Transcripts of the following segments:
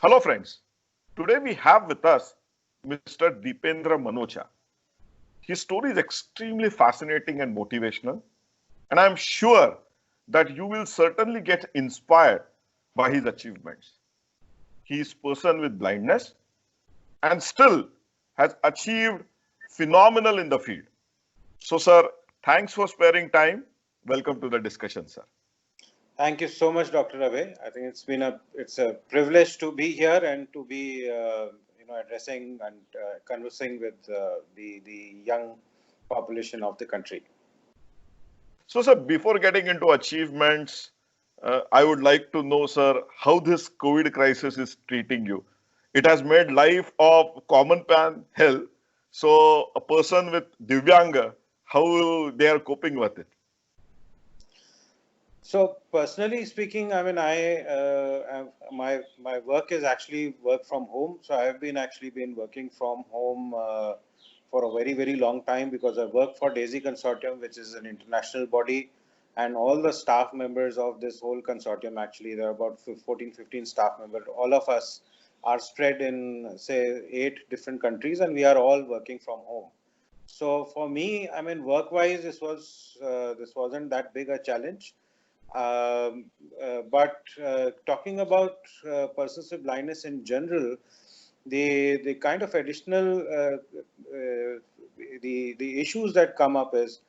Hello, friends. Today we have with us Mr. Deependra Manocha. His story is extremely fascinating and motivational, and I'm sure that you will certainly get inspired by his achievements. He is a person with blindness and still has achieved phenomenal in the field. So, sir, thanks for sparing time. Welcome to the discussion, sir. Thank you so much, Dr. Abhay. I think it's a privilege to be here and to be addressing and conversing with the young population of the country. So, sir, before getting into achievements, I would like to know, sir, how this COVID crisis is treating you. It has made life of common man hell. So, a person with Divyanga, how they are coping with it? So personally speaking, I mean, my work is actually work from home. So I have been working from home for a very long time because I work for DAISY Consortium, which is an international body, and all the staff members of this whole consortium, actually there are about 14, 15 staff members. All of us are spread in say 8 different countries, and we are all working from home. So for me, I mean, work-wise, this wasn't that big a challenge. But talking about persons with blindness in general, the kind of additional the issues that come up is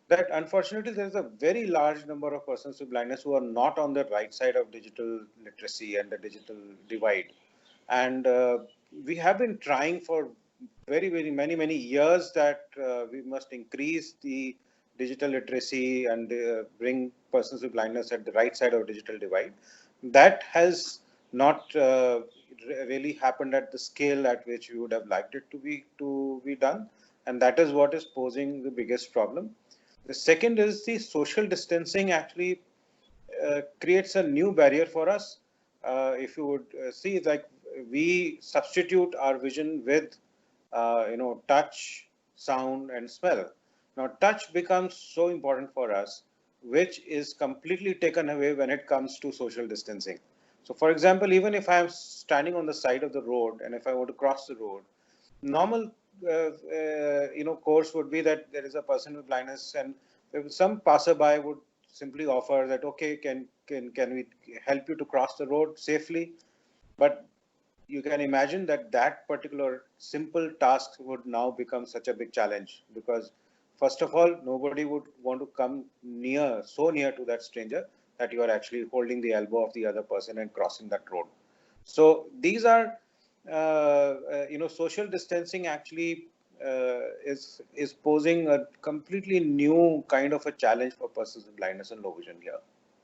that unfortunately there is a very large number of persons with blindness who are not on the right side of digital literacy and the digital divide, and we have been trying for very many years that we must increase the digital literacy and bring persons with blindness at the right side of digital divide. That has not really happened at the scale at which we would have liked it to be done, and that is what is posing the biggest problem. The second is the social distancing actually creates a new barrier for us. If you would see, like, we substitute our vision with touch, sound, and smell. Now, touch becomes so important for us, which is completely taken away when it comes to social distancing. So, for example, even if I am standing on the side of the road and if I want to cross the road, normal course would be that there is a person with blindness, and some passerby would simply offer that, okay, can we help you to cross the road safely? But you can imagine that that particular simple task would now become such a big challenge, because first of all, nobody would want to come so near to that stranger that you are actually holding the elbow of the other person and crossing that road. So these are social distancing actually is posing a completely new kind of a challenge for persons with blindness and low vision here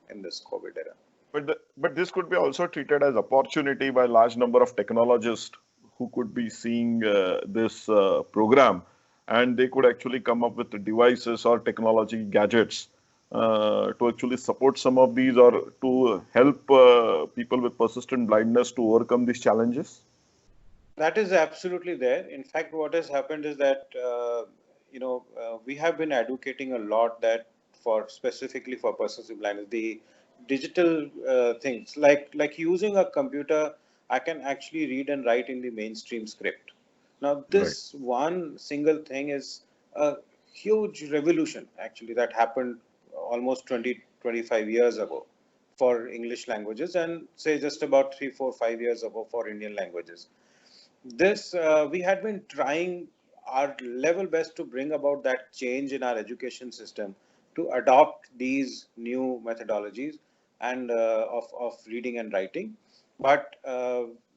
in this COVID era. But this could be also treated as opportunity by large number of technologists who could be seeing this program, and they could actually come up with the devices or technology gadgets to actually support some of these or to help people with persistent blindness to overcome these challenges. That is absolutely there. In fact, what has happened is that we have been advocating a lot that for specifically for persons with blindness, the digital things like using a computer, I can actually read and write in the mainstream script. Now, Right. this one single thing is a huge revolution actually that happened almost 20-25 years ago for English languages, and say just about 3-4-5 years ago for Indian languages. This we had been trying our level best to bring about that change in our education system to adopt these new methodologies and of reading and writing, but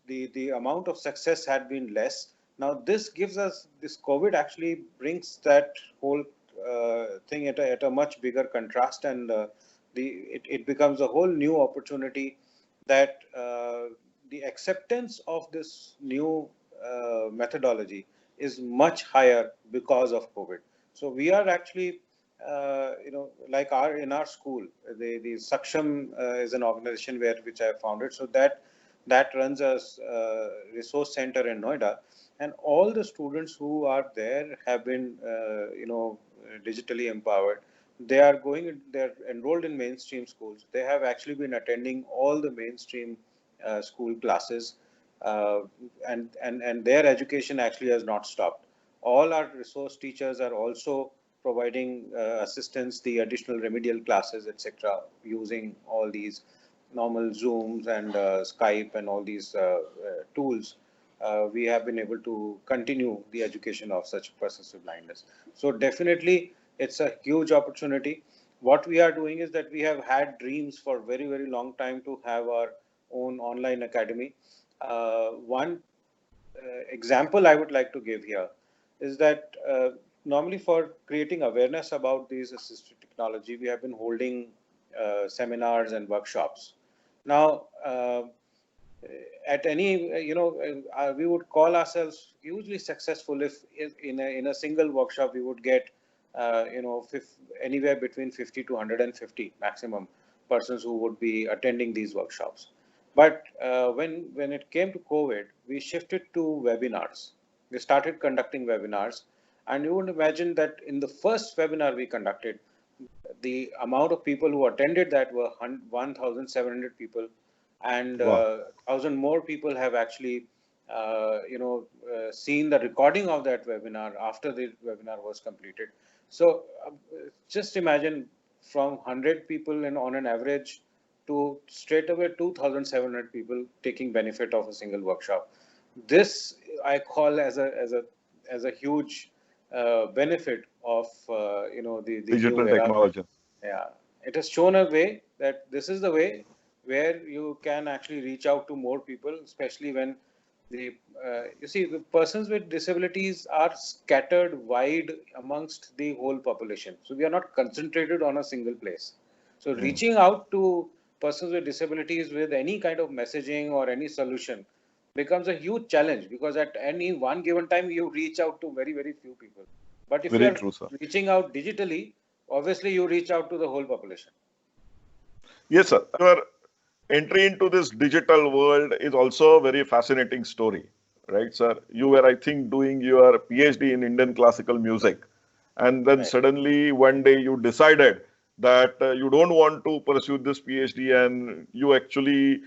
the amount of success had been less. Now this COVID actually brings that whole thing at a much bigger contrast, and it becomes a whole new opportunity that the acceptance of this new methodology is much higher because of COVID. So we are actually, like in our school, the Saksham is an organization which I founded. So that runs a resource center in Noida, and all the students who are there have been, digitally empowered. They're enrolled in mainstream schools. They have actually been attending all the mainstream school classes, uh, and their education actually has not stopped. All our resource teachers are also providing assistance, the additional remedial classes, etc., using all these normal Zooms and Skype and all these tools. We have been able to continue the education of such persons with blindness. So definitely, it's a huge opportunity. What we are doing is that we have had dreams for very, very long time to have our own online academy. One example I would like to give here is that normally for creating awareness about these assistive technology, we have been holding seminars and workshops. Now, at any, we would call ourselves hugely successful if in a single workshop we would get, anywhere between 50 to 150 maximum persons who would be attending these workshops. But when it came to COVID, we shifted to webinars. We started conducting webinars, and you would imagine that in the first webinar we conducted, the amount of people who attended that were 1,700 people, and Wow. 1,000 more people have actually, seen the recording of that webinar after the webinar was completed. So just imagine from 100 people and on an average to straight away 2,700 people taking benefit of a single workshop. This I call as a huge benefit of the new Digital era. technology. Yeah, it has shown a way that this is the way where you can actually reach out to more people, especially when the you see the persons with disabilities are scattered wide amongst the whole population. So we are not concentrated on a single place. So Yeah. reaching out to persons with disabilities with any kind of messaging or any solution becomes a huge challenge, because at any one given time you reach out to very, very few people. But if you Very are true, sir. reaching out digitally, obviously you reach out to the whole population. Yes, sir. Your entry into this digital world is also a very fascinating story, right, sir? You were, I think, doing your PhD in Indian classical music, and then Right. suddenly one day you decided that you don't want to pursue this PhD, and you actually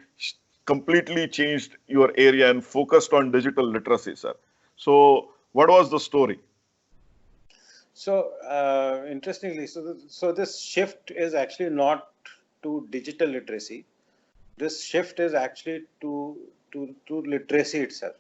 completely changed your area and focused on digital literacy, sir. So, what was the story? So interestingly, so this shift is actually not to digital literacy. This shift is actually to literacy itself.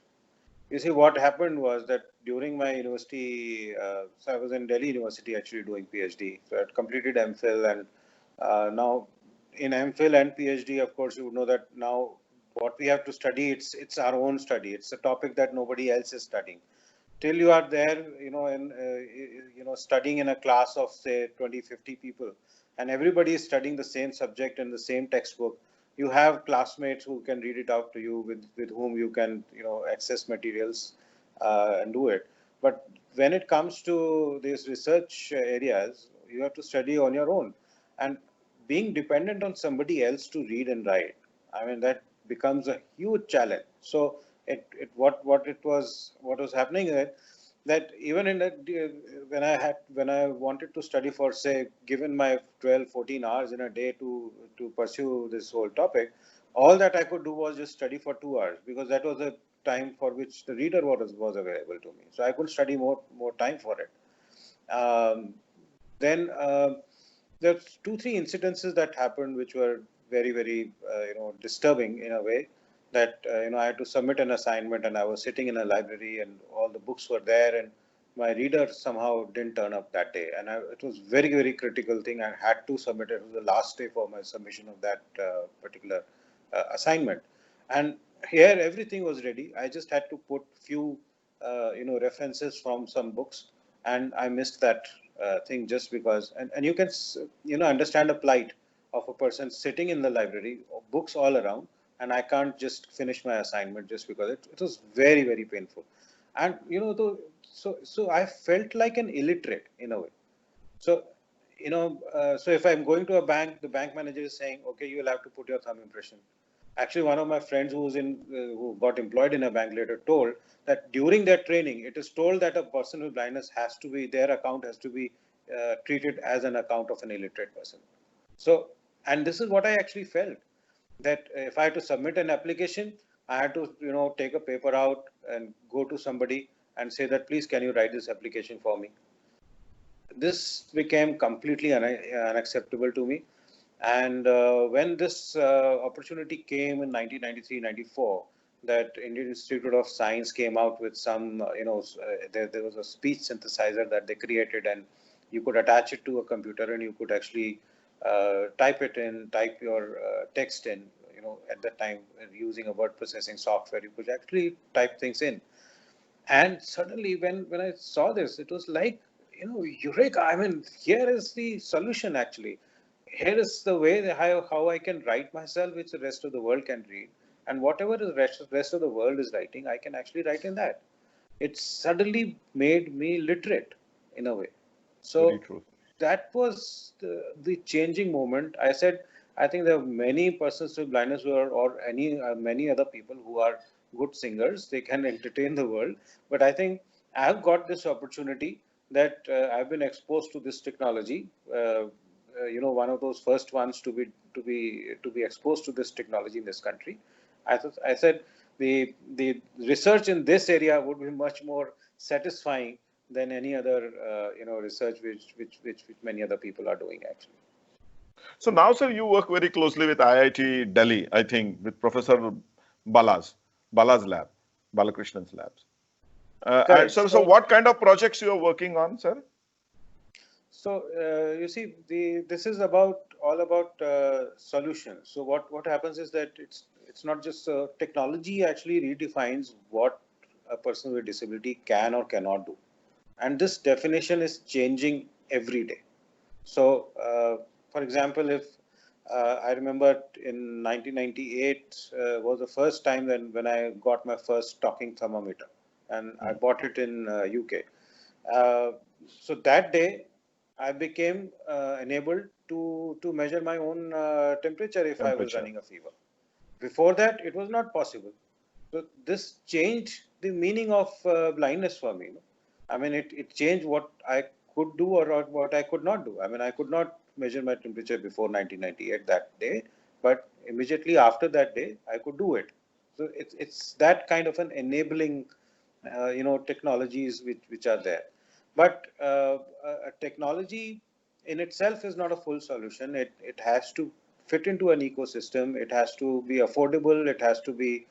You see, what happened was that during my university, so I was in Delhi University actually doing PhD. So I had completed MPhil, and now in MPhil and PhD, of course, you would know that now what we have to study, it's our own study. It's a topic that nobody else is studying. Till you are there, studying in a class of say 20, 50 people, and everybody is studying the same subject and the same textbook. You have classmates who can read it out to you, with whom you can access materials and do it. But when it comes to these research areas, you have to study on your own, and being dependent on somebody else to read and write, I mean, that becomes a huge challenge. So what was happening is that even in that, when I wanted to study for, say, given my 12 14 hours in a day to pursue this whole topic, all that I could do was just study for 2 hours, because that was the time for which the reader was available to me. So I could study more time for it. Then there's 2 3 incidences that happened which were very, very disturbing in a way, that I had to submit an assignment, and I was sitting in a library and all the books were there, and my reader somehow didn't turn up that day, and it was very, very critical thing. I had to submit it. It was the last day for my submission of that particular assignment, and here everything was ready. I just had to put few references from some books, and I missed that thing just because. And you can understand the plight of a person sitting in the library, books all around, and I can't just finish my assignment just because it was very, very painful. And so I felt like an illiterate in a way. So, so if I'm going to a bank, the bank manager is saying, okay, you will have to put your thumb impression. Actually, one of my friends who got employed in a bank later told that during their training, it is told that a person with blindness has to be, their account has to be treated as an account of an illiterate person. So, and this is what I actually felt, that if I had to submit an application, I had to, take a paper out and go to somebody and say that, please, can you write this application for me? This became completely unacceptable to me. And when this opportunity came in 1993-94, that Indian Institute of Science came out with some, there was a speech synthesizer that they created, and you could attach it to a computer and you could actually type your text in, at that time using a word processing software, you could actually type things in. And suddenly when I saw this, it was like, eureka. I mean, here is the solution actually. Here is the way that how I can write myself, which the rest of the world can read. And whatever the rest of the world is writing, I can actually write in that. It suddenly made me literate in a way. Very So true. that was the changing moment. I said, I think there are many persons with blindness who are, or any many other people who are good singers. They can entertain the world. But I think I've got this opportunity that I've been exposed to this technology. One of those first ones to be exposed to this technology in this country. I said the research in this area would be much more satisfying than any other research which many other people are doing actually. So now, sir, you work very closely with IIT Delhi, I think, with Professor Bala's lab, Balakrishnan's labs. And Correct. so what kind of projects you are working on, sir? So you see, this is all about solutions. So what happens is that it's not just technology actually redefines what a person with disability can or cannot do, and this definition is changing every day. So, for example, if I remember in 1998 was the first time when I got my first talking thermometer, and I bought it in UK. Uh, so that day, I became enabled to measure my own temperature if I was Temperature. running a fever. Before that, it was not possible. So this changed the meaning of blindness for me. I mean, it changed what I could do or what I could not do. I mean, I could not measure my temperature before 1998 that day, but immediately after that day, I could do it. So it's that kind of an enabling, technologies which are there. But a technology in itself is not a full solution. It has to fit into an ecosystem. It has to be affordable. It has to be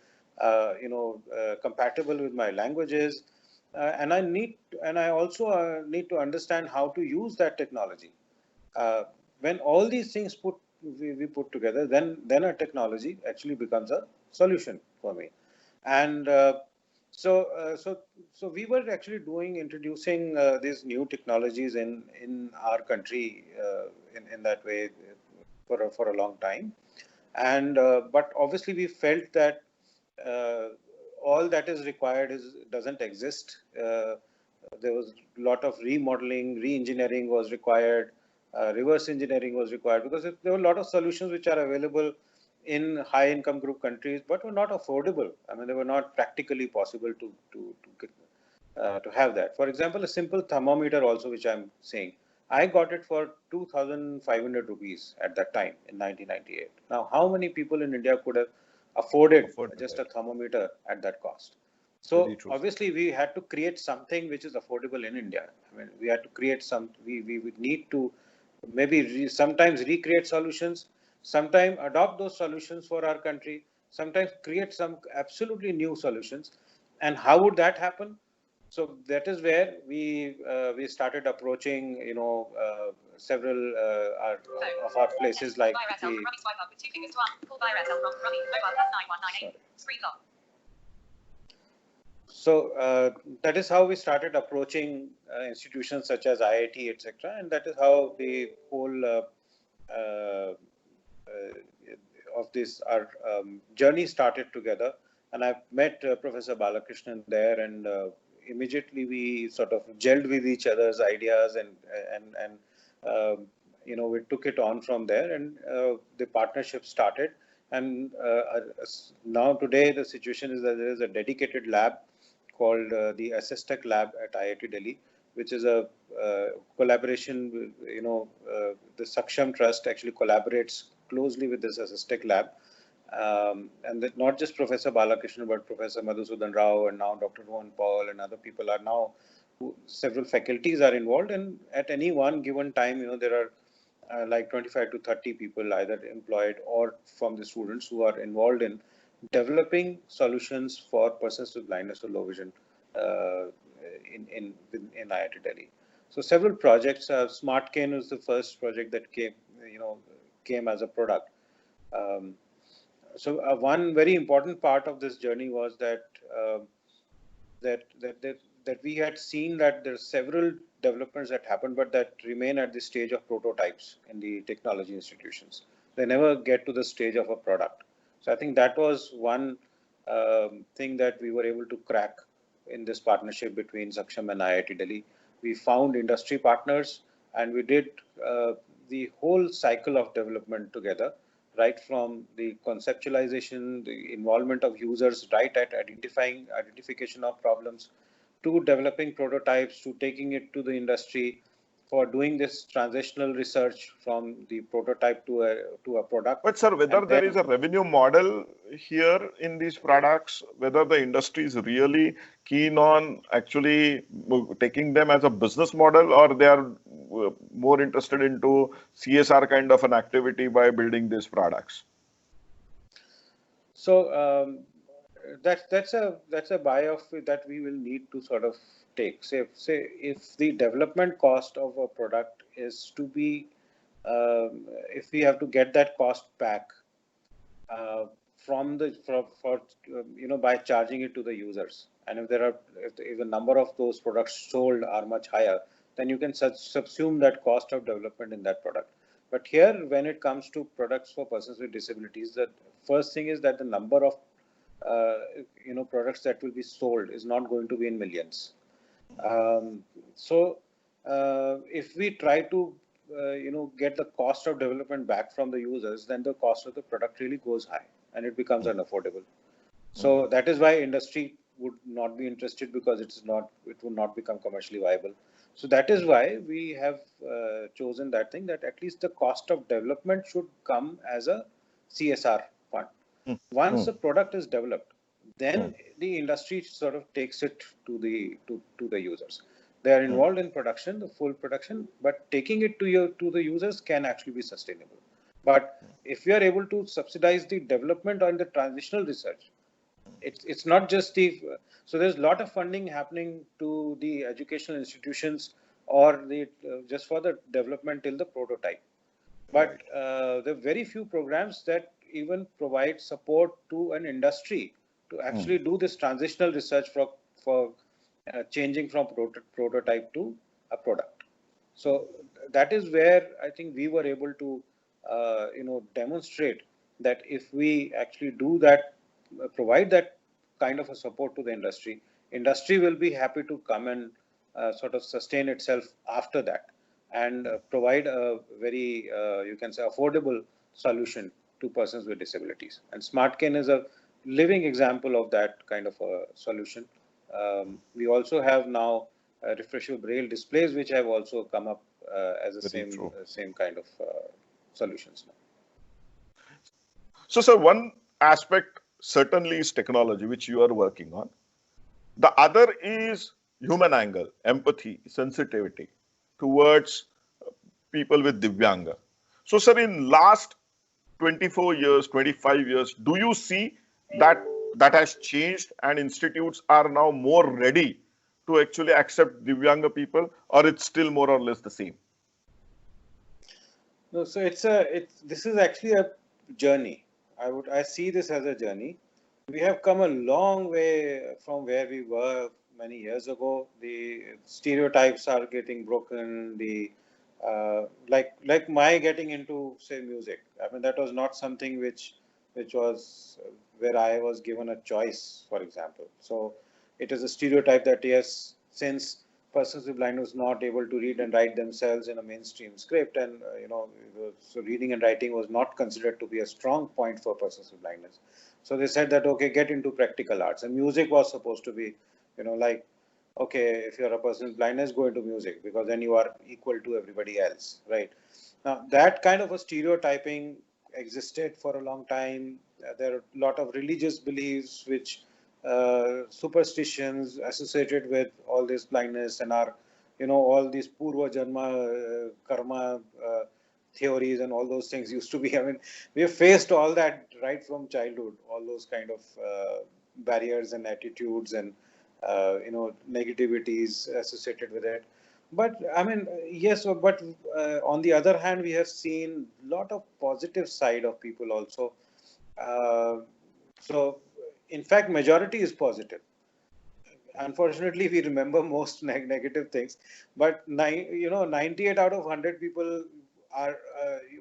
compatible with my languages, and I also need to understand how to use that technology. When all these things we put together, then a technology actually becomes a solution for me. And so uh, so so we were actually introducing these new technologies in our country in that way for a long time. And but obviously we felt that uh, all that is required doesn't exist. There was a lot of remodeling, re-engineering was required, reverse engineering was required, because there were a lot of solutions which are available in high income group countries but were not affordable. I mean, they were not practically possible to have that. For example, a simple thermometer also, which I'm saying, I got it for 2,500 rupees at that time in 1998. Now, how many people in India could have afforded Afford just a that. thermometer at that cost? Very So true, sir. obviously, we had to create something which is affordable in India. I mean, we had to create we would need to maybe sometimes recreate solutions, sometimes adopt those solutions for our country, sometimes create some absolutely new solutions. And how would that happen? So that is where we started approaching, several of our places like the. So that is how we started approaching institutions such as IIT, etc., and that is how the whole of this our journey started together. And I've met Professor Balakrishnan there, and immediately we sort of gelled with each other's ideas and we took it on from there, and the partnership started. And now today the situation is that there is a dedicated lab called the Assistech Lab at IIT Delhi, which is a collaboration. The Saksham Trust actually collaborates closely with this Assistech Lab. And that not just Professor Balakrishnan, but Professor Madhusudan Rao and now Dr. Rohan Paul and other people are now, several faculties are involved. And at any one given time, there are like 25 to 30 people either employed or from the students who are involved in developing solutions for persons with blindness or low vision uh, in IIT Delhi. So several projects. SmartCane was the first project that came as a product. Um, so one very important part of this journey was that we had seen that there are several developments that happen, but that remain at the stage of prototypes in the technology institutions. They never get to the stage of a product. So I think that was one thing that we were able to crack in this partnership between Saksham and IIT Delhi. We found industry partners, and we did the whole cycle of development together, right from the conceptualization, the involvement of users, right at identification of problems, to developing prototypes, to taking it to the industry for doing this transitional research from the prototype to a product. But sir, whether And there is then a revenue model here in these products, whether the industry is really keen on actually taking them as a business model, or they are more interested into CSR kind of an activity by building these products? so that's a buy-off that we will need to sort of take. Say if the development cost of a product is to be, if we have to get that cost back uh, from the for by charging it to the users, and if the number of those products sold are much higher, then you can subsume that cost of development in that product. But here, when it comes to products for persons with disabilities, the first thing is that the number of products that will be sold is not going to be in millions. So if we try to get the cost of development back from the users, then the cost of the product really goes high and it becomes unaffordable. So that is why industry would not be interested, because it will not become commercially viable. So that is why we have chosen that thing, that at least the cost of development should come as a CSR fund. Mm, Once mm, a product is developed, mm, then the industry sort of takes it to the users. They are mm, involved in production, the full production, but taking it to the users can actually be sustainable. But if we are able to subsidize the development and the transitional research, it's not just the, so there's a lot of funding happening to the educational institutions or the just for the development till the prototype. But right. there are very few programs that even provide support to an industry to Mm, actually do this transitional research for changing from prototype to a product. So that is where I think we were able to demonstrate that if we actually do that, provide that kind of a support to the industry will be happy to come and sort of sustain itself after that, and provide a very, you can say, affordable solution to persons with disabilities. And SmartCane is a living example of that kind of a solution. We also have now refreshable braille displays, which have also come up as the very same true. same kind of solutions now. So, sir, one aspect certainly is technology, which you are working on. The other is human angle, empathy, sensitivity towards people with Divyanga. So, sir, in last 24 years, 25 years, do you see that that has changed and institutes are now more ready to actually accept Divyanga people, or it's still more or less the same? No, so this is actually a journey. I see this as a journey. We have come a long way from where we were many years ago. The stereotypes are getting broken. The like my getting into, say, music. I mean, that was not something which was where I was given a choice, for example. So it is a stereotype that yes, since persons with blindness not able to read and write themselves in a mainstream script, and so reading and writing was not considered to be a strong point for persons with blindness. So they said that okay, get into practical arts, and music was supposed to be, like, okay, if you're a person with blindness, go into music because then you are equal to everybody else, right? Now that kind of a stereotyping existed for a long time. There are a lot of religious beliefs which superstitions associated with all this blindness, and our, all these purva janma karma theories and all those things used to be. I mean, we have faced all that right from childhood, all those kind of barriers and attitudes and negativities associated with it. But I mean, yes, but on the other hand, we have seen a lot of positive side of people also. Uh, so, in fact, majority is positive. Unfortunately, we remember most negative things. But 98 out of 100 people are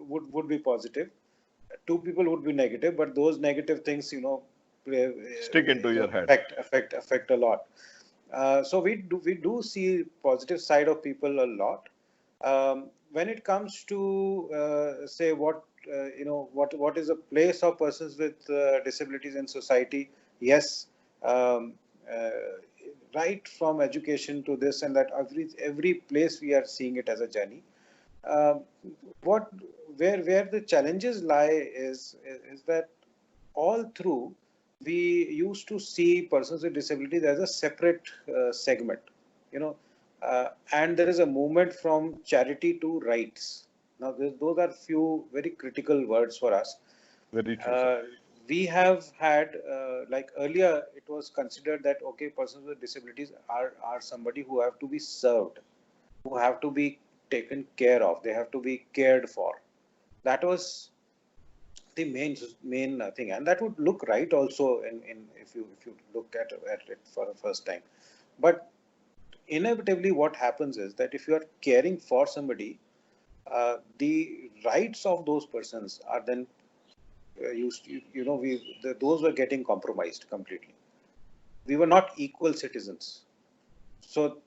would be positive. 2 people would be negative, but those negative things, Stick into your head. affect a lot. So we do see positive side of people a lot. When it comes to say what is a place of persons with disabilities in society, yes, um, uh, right from education to this and that, every place we are seeing it as a journey. Um, what where the challenges lie is that all through we used to see persons with disabilities as a separate segment, you know, and there is a movement from charity to rights. Now, those are few very critical words for us. Very true, sir. Uh, we have had, like earlier, it was considered that okay, persons with disabilities are somebody who have to be served, who have to be taken care of, they have to be cared for. That was the main thing, and that would look right also in if you look at it for the first time. But inevitably, what happens is that if you are caring for somebody, the rights of those persons are then used. Those were getting compromised completely. We were not equal citizens. So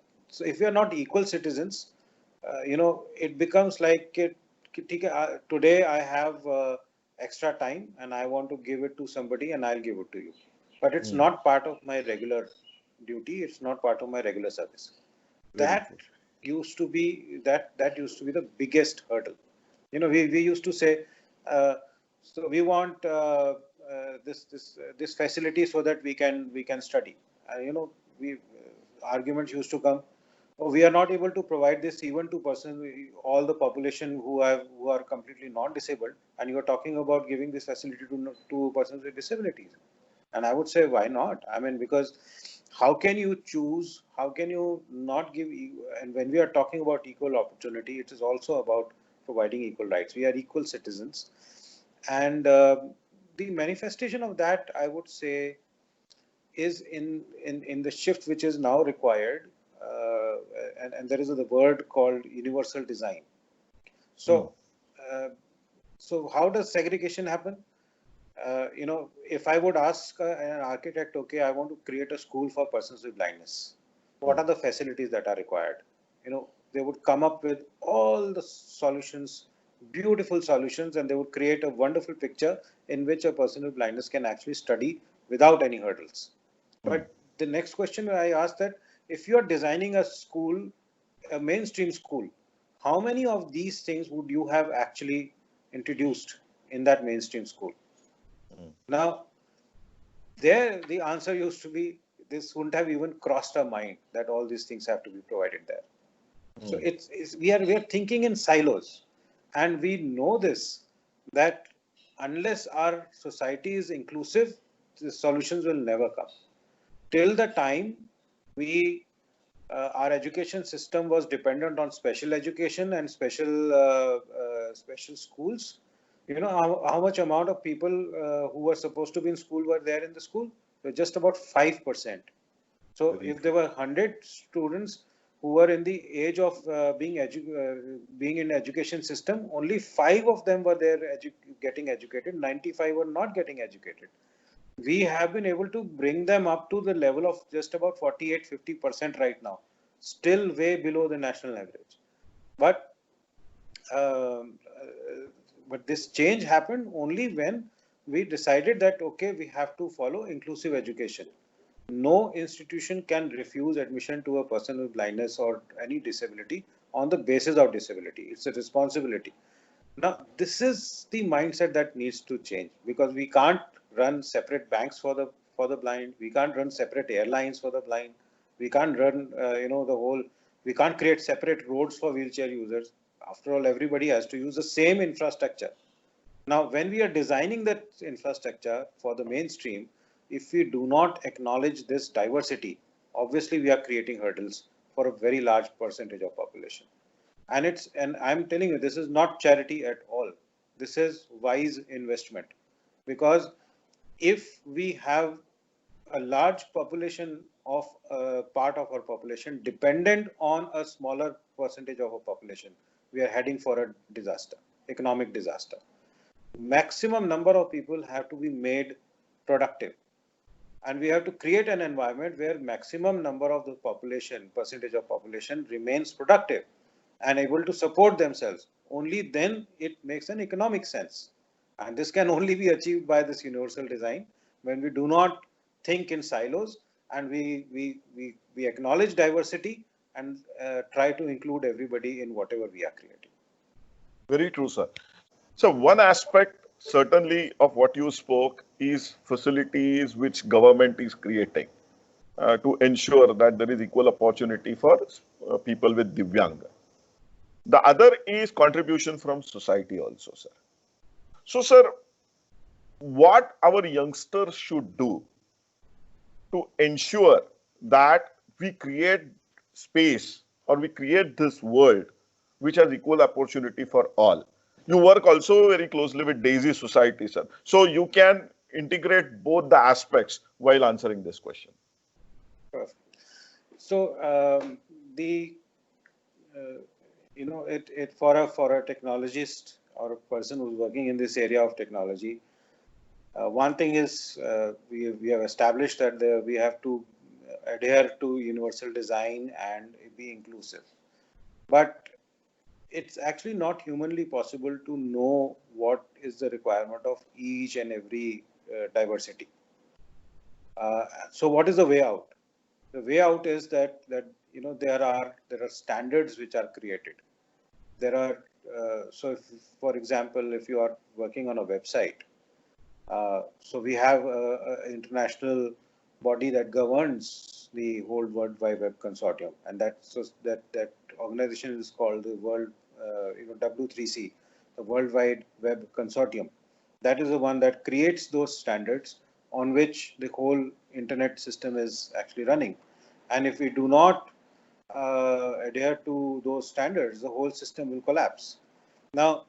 if we are not equal citizens, it becomes like it, today I have extra time and I want to give it to somebody and I'll give it to you. But it's Hmm. not part of my regular duty. It's not part of my regular service. Very That true. that used to be the biggest hurdle. We used to say, uh, so we want this facility so that we can study. We arguments used to come. Oh, we are not able to provide this even to persons, all the population who are completely non-disabled, and you are talking about giving this facility to persons with disabilities. And I would say, why not? I mean, because how can you choose? How can you not give? And when we are talking about equal opportunity, it is also about providing equal rights. We are equal citizens, and the manifestation of that, I would say, is in the shift which is now required, and there is the word called universal design. Hmm. So, uh, so how does segregation happen? If I would ask an architect, okay, I want to create a school for persons with blindness, what Hmm. are the facilities that are required? They would come up with all the solutions, beautiful solutions, and they would create a wonderful picture in which a person with blindness can actually study without any hurdles. Hmm. But the next question I asked, that if you are designing a school, a mainstream school, how many of these things would you have actually introduced in that mainstream school? Hmm. Now, there the answer used to be, this wouldn't have even crossed our mind that all these things have to be provided there. So Hmm. we are thinking in silos, and we know this, that unless our society is inclusive, the solutions will never come. Till the time we our education system was dependent on special education and special schools. How much amount of people who were supposed to be in school were there in the school? Just about 5%. So Very if there true. were 100 students who were in the age of being in education system, only 5 of them were there getting educated. 95 were not getting educated. we have been able to bring them up to the level of just about 48-50% right now, still way below the national average. But um, uh, but this change happened only when we decided that okay, we have to follow inclusive education. No institution can refuse admission to a person with blindness or any disability on the basis of disability. It's a responsibility. Now, this is the mindset that needs to change, because we can't run separate banks for the blind. We can't run separate airlines for the blind. We can't run, the whole. We can't create separate roads for wheelchair users. After all, everybody has to use the same infrastructure. Now, when we are designing that infrastructure for the mainstream, if we do not acknowledge this diversity, obviously we are creating hurdles for a very large percentage of population. And I'm telling you, this is not charity at all. This is wise investment, because if we have a large population of part of our population dependent on a smaller percentage of our population, we are heading for a disaster, economic disaster. Maximum number of people have to be made productive, and we have to create an environment where maximum number of the population, percentage of population, remains productive and able to support themselves. Only then it makes an economic sense. And this can only be achieved by this universal design, when we do not think in silos, and we acknowledge diversity and try to include everybody in whatever we are creating. Very true, sir. So one aspect certainly of what you spoke is facilities which government is creating to ensure that there is equal opportunity for people with Divyang. The other is contribution from society also, sir. So, sir, what our youngsters should do to ensure that we create space or we create this world which has equal opportunity for all. You work also very closely with Daisy Society, sir. So you can integrate both the aspects while answering this question. Perfect. So the it for a technologist or a person who's working in this area of technology, one thing is we have established that we have to adhere to universal design and be inclusive. But it's actually not humanly possible to know what is the requirement of each and every diversity. So what is the way out? The way out is that there are standards which are created. There are so if, for example, if you are working on a website, so we have an international body that governs the whole World Wide Web Consortium, and that organization is called the W3C, the World Wide Web Consortium. That is the one that creates those standards on which the whole internet system is actually running. And if we do not adhere to those standards, the whole system will collapse. Now,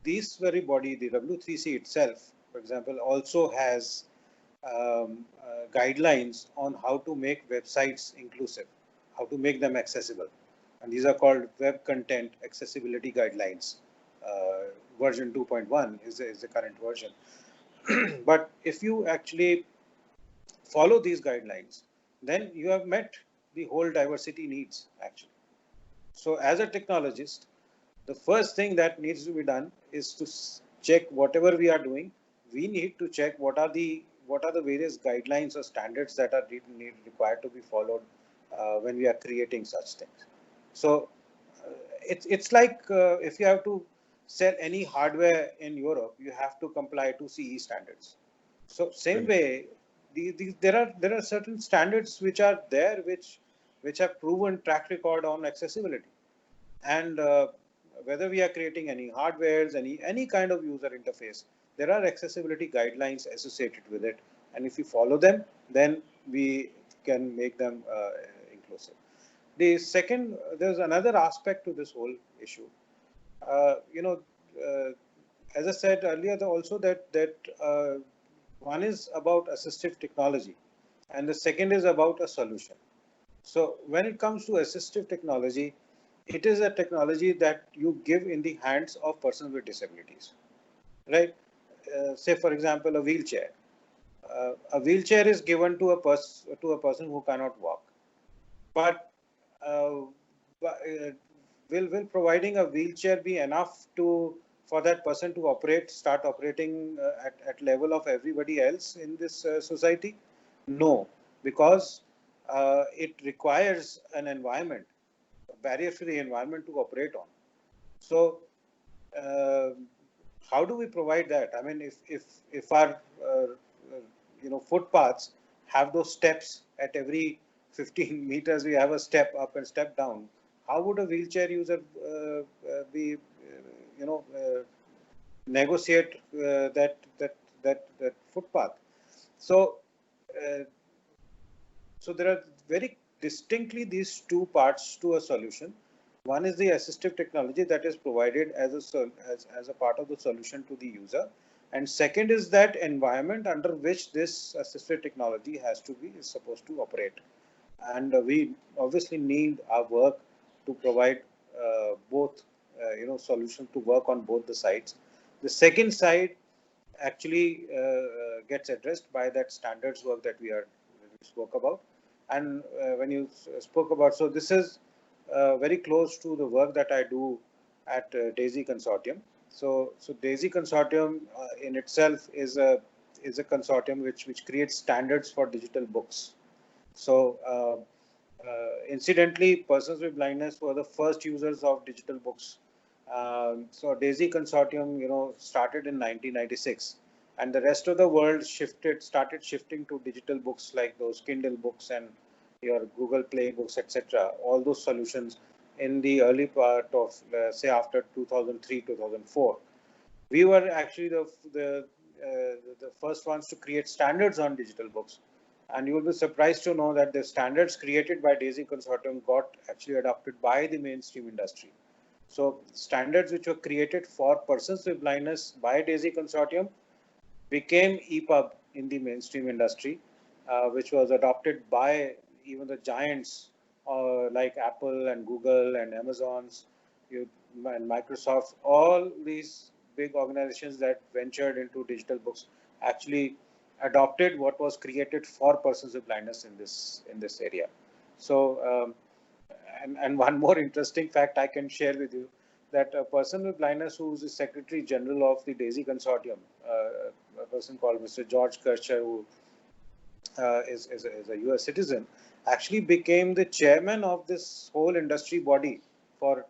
this very body, the W3C itself, for example, also has guidelines on how to make websites inclusive, how to make them accessible. And these are called Web Content Accessibility Guidelines. Version 2.1 is the current version. But if you actually follow these guidelines, then you have met the whole diversity needs, actually. So as a technologist, the first thing that needs to be done is to check whatever we are doing. We need to check what are the various guidelines or standards that are required to be followed when we are creating such things. So it's like if you have to sell any hardware in Europe, you have to comply to CE standards. So same way, there are certain standards which are there which have proven track record on accessibility. And whether we are creating any hardwares, any kind of user interface, there are accessibility guidelines associated with it. And if we follow them, then we can make them inclusive. There's another aspect to this whole issue. Uh, you know, uh, as I said earlier, also that one is about assistive technology, and the second is about a solution. So when it comes to assistive technology, it is a technology that you give in the hands of persons with disabilities, right? Say, for example, a wheelchair. a wheelchair is given to a person who cannot walk, but uh, will providing a wheelchair be enough to for that person to start operating at level of everybody else in this society? No, because it requires an environment, a barrier-free environment to operate on. So, uh, how do we provide that? I mean, if our footpaths have those steps at every 15 meters, we have a step up and step down. How would a wheelchair user be, negotiate that footpath? So, uh, so there are very distinctly these two parts to a solution. One is the assistive technology that is provided as a part of the solution to the user. And second is that environment under which this assistive technology is supposed to operate. And we obviously need our work to provide both, solutions to work on both the sides. The second side actually gets addressed by that standards work that we spoke about. And when you spoke about, so this is very close to the work that I do at DAISY Consortium. So DAISY Consortium in itself is a consortium which creates standards for digital books. So incidentally, persons with blindness were the first users of digital books. So DAISY Consortium, started in 1996, and the rest of the world started shifting to digital books like those Kindle books and your Google Play books, etc. All those solutions in the early part of, say, after 2003, 2004. We were actually the first ones to create standards on digital books. And you will be surprised to know that the standards created by DAISY Consortium got actually adopted by the mainstream industry. So standards which were created for persons with blindness by DAISY Consortium became EPUB in the mainstream industry, which was adopted by even the giants like Apple and Google and Amazon's and Microsoft. All these big organizations that ventured into digital books actually adopted what was created for persons with blindness in this area. So, and one more interesting fact I can share with you, that a person with blindness who is the Secretary General of the DAISY Consortium, a person called Mr. George Kircher, who is a US citizen, actually became the chairman of this whole industry body for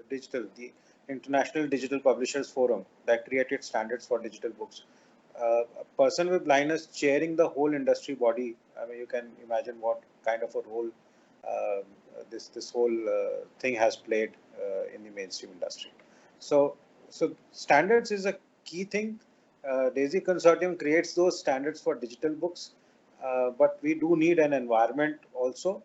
digital, the International Digital Publishers Forum that created standards for digital books. A person with blindness chairing the whole industry body, I mean, you can imagine what kind of a role this whole thing has played in the mainstream industry. So standards is a key thing. DAISY Consortium creates those standards for digital books, but we do need an environment also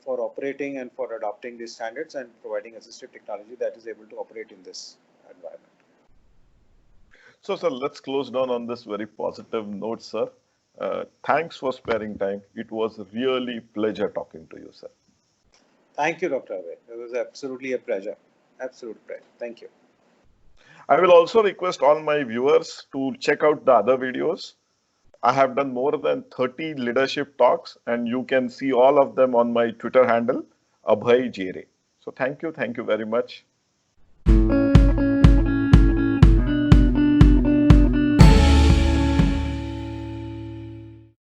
for operating and for adopting these standards and providing assistive technology that is able to operate in this environment. So, sir, let's close down on this very positive note, sir. Thanks for sparing time. It was really pleasure talking to you, sir. Thank you, Dr. Abhay. It was absolutely a pleasure. Absolute pleasure. Thank you. I will also request all my viewers to check out the other videos. I have done more than 30 leadership talks, and you can see all of them on my Twitter handle, Abhay Jere. So thank you very much.